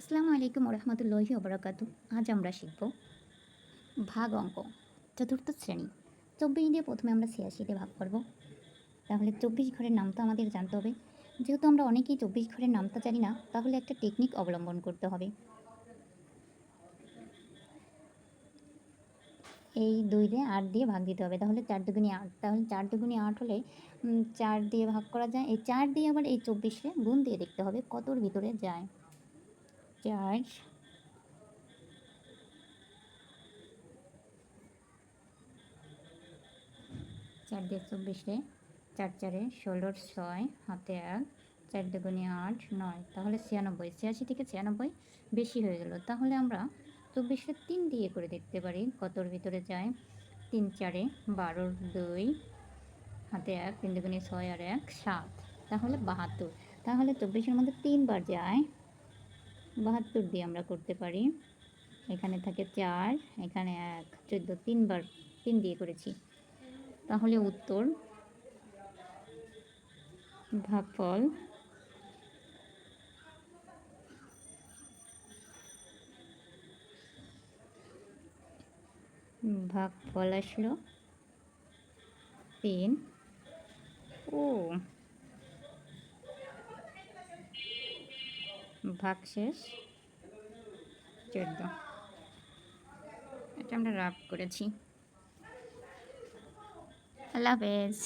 আসসালামু আলাইকুম রহমতুল্লাহি ওবরাকাতু। আজ আমরা শিখব ভাগ অঙ্ক, চতুর্থ শ্রেণী। 24 দিয়ে প্রথমে আমরা 86 দিয়ে ভাগ করব। তাহলে 24 ঘরের নাম তো আমাদের জানতে হবে। যেহেতু আমরা অনেকেই 24 ঘরের নামটা জানি না, তাহলে একটা টেকনিক অবলম্বন করতে হবে। এই 2 দিয়ে 8 দিয়ে ভাগ দিতে হবে, তাহলে 4 দুগুণে 8। তাহলে 4 দুগুণে 8 হলে 4 দিয়ে ভাগ করা যায়। এই 4 দিয়ে আবার এই 24-এ গুণ দিয়ে দেখতে হবে কতর ভিতরে যায়। 4 4 দিয়ে 24-এ 4 4-এ 16-র 6 হাতে 1, 4 দুগুণে 8 9, তাহলে 96। 86 থেকে 96 বেশি হয়ে গেল, তাহলে আমরা 24-এ 3 দিয়ে করে দেখতে পারি কতর ভিতরে যায়। 3 4-এ 12-র 2 হাতে 1, 3 দুগুণে 6 আর 1 7, তাহলে 72। তাহলে 24-এর মধ্যে 3 বার যায়, 72 দিয়ে আমরা করতে পারি। এখানে থাকে 4, এখানে 1, 14, 3 বার 3 দিয়ে করেছি। তাহলে উত্তর ভাগফল আসলো 3 ও ভাগশেষ 14। এটা আমরা রাফ করেছি। আল্লাহ হাফেজ।